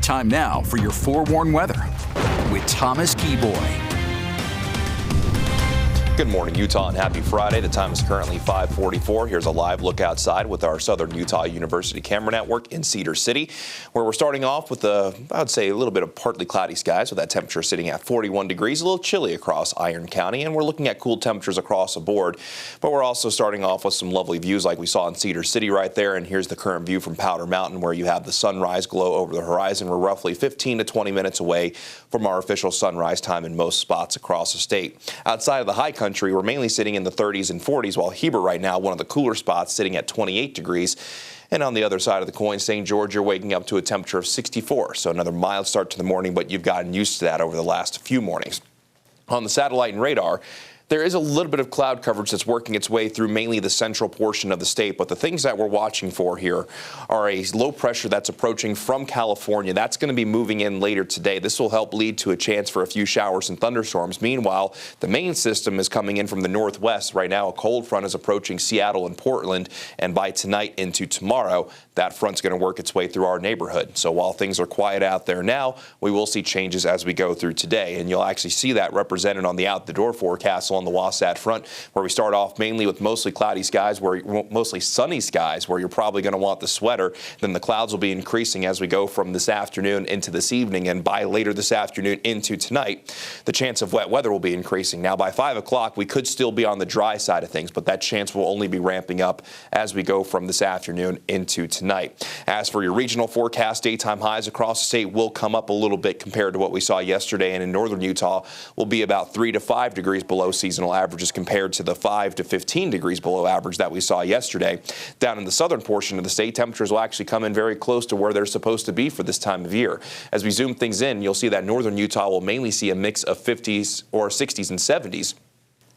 Time now for your forewarned weather with Thomas Keyboy. Good morning, Utah, and happy Friday. The time is currently 5:44. Here's a live look outside with our Southern Utah University camera network in Cedar City, where we're starting off with I would say a little bit of partly cloudy skies with that temperature sitting at 41 degrees, a little chilly across Iron County, and we're looking at cool temperatures across the board. But we're also starting off with some lovely views like we saw in Cedar City right there, and here's the current view from Powder Mountain, where you have the sunrise glow over the horizon. We're roughly 15 to 20 minutes away from our official sunrise time in most spots across the state. Outside of the high country, we're mainly sitting in the 30s and 40s, while Heber right now, one of the cooler spots, sitting at 28 degrees. And on the other side of the coin, St. George, you're waking up to a temperature of 64. So another mild start to the morning, but you've gotten used to that over the last few mornings. On the satellite and radar, there is a little bit of cloud coverage that's working its way through mainly the central portion of the state, but the things that we're watching for here are a low pressure that's approaching from California. That's going to be moving in later today. This will help lead to a chance for a few showers and thunderstorms. Meanwhile, the main system is coming in from the northwest. Right now, a cold front is approaching Seattle and Portland, and by tonight into tomorrow, that front's going to work its way through our neighborhood. So while things are quiet out there now, we will see changes as we go through today, and you'll actually see that represented on the out-the-door forecast on the Wasatch Front, where we start off mainly with mostly cloudy skies, mostly sunny skies, where you're probably going to want the sweater. Then the clouds will be increasing as we go from this afternoon into this evening, and by later this afternoon into tonight, the chance of wet weather will be increasing. Now by 5 o'clock, we could still be on the dry side of things, but that chance will only be ramping up as we go from this afternoon into tonight. As for your regional forecast, daytime highs across the state will come up a little bit compared to what we saw yesterday, and in northern Utah will be about 3 to 5 degrees below seasonal averages compared to the 5 to 15 degrees below average that we saw yesterday. Down in the southern portion of the state, temperatures will actually come in very close to where they're supposed to be for this time of year. As we zoom things in, you'll see that northern Utah will mainly see a mix of 50s or 60s and 70s.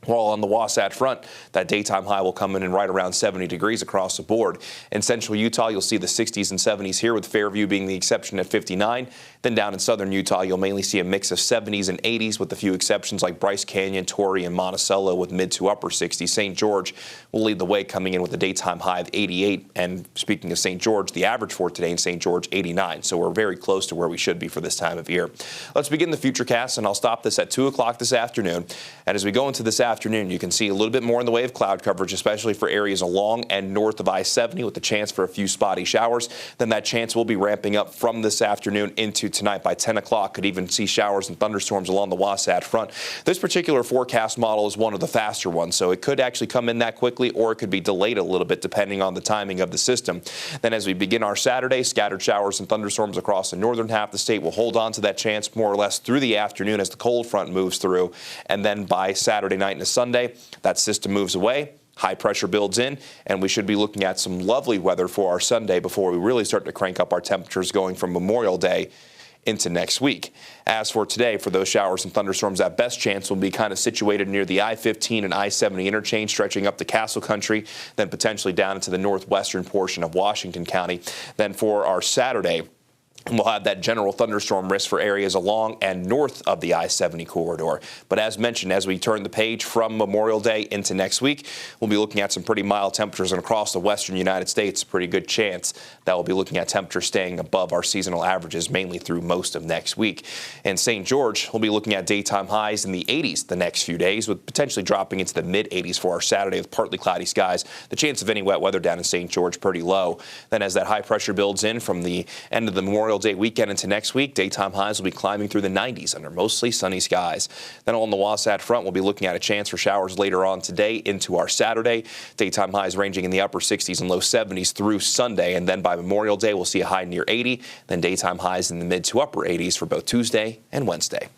While on the Wasatch Front, that daytime high will come in right around 70 degrees across the board. In central Utah, you'll see the 60s and 70s here, with Fairview being the exception at 59. Then down in southern Utah, you'll mainly see a mix of 70s and 80s, with a few exceptions like Bryce Canyon, Torrey, and Monticello with mid to upper 60s. St. George will lead the way, coming in with a daytime high of 88. And speaking of St. George, the average for today in St. George, 89. So we're very close to where we should be for this time of year. Let's begin the futurecast, and I'll stop this at 2 o'clock this afternoon. And as we go into this afternoon, you can see a little bit more in the way of cloud coverage, especially for areas along and north of I-70, with the chance for a few spotty showers. Then that chance will be ramping up from this afternoon into tonight. By 10 o'clock, could even see showers and thunderstorms along the Wasatch Front. This particular forecast model is one of the faster ones, so it could actually come in that quickly, or it could be delayed a little bit depending on the timing of the system. Then as we begin our Saturday, scattered showers and thunderstorms across the northern half of the state will hold on to that chance more or less through the afternoon as the cold front moves through. And then by Saturday night and Sunday, that system moves away. High pressure builds in, and we should be looking at some lovely weather for our Sunday before we really start to crank up our temperatures going from Memorial Day into next week. As for today, for those showers and thunderstorms, that best chance will be kind of situated near the I-15 and I-70 interchange, stretching up to Castle Country, then potentially down into the northwestern portion of Washington County. Then for our Saturday, we'll have that general thunderstorm risk for areas along and north of the I-70 corridor. But as mentioned, as we turn the page from Memorial Day into next week, we'll be looking at some pretty mild temperatures, and across the western United States, a pretty good chance that we'll be looking at temperatures staying above our seasonal averages mainly through most of next week. In St. George, we'll be looking at daytime highs in the 80s the next few days, with potentially dropping into the mid-80s for our Saturday with partly cloudy skies. The chance of any wet weather down in St. George pretty low. Then as that high pressure builds in from the end of the Memorial Day weekend into next week, daytime highs will be climbing through the 90s under mostly sunny skies. Then on the Wasatch Front, we'll be looking at a chance for showers later on today into our Saturday. Daytime highs ranging in the upper 60s and low 70s through Sunday. And then by Memorial Day, we'll see a high near 80. Then daytime highs in the mid to upper 80s for both Tuesday and Wednesday.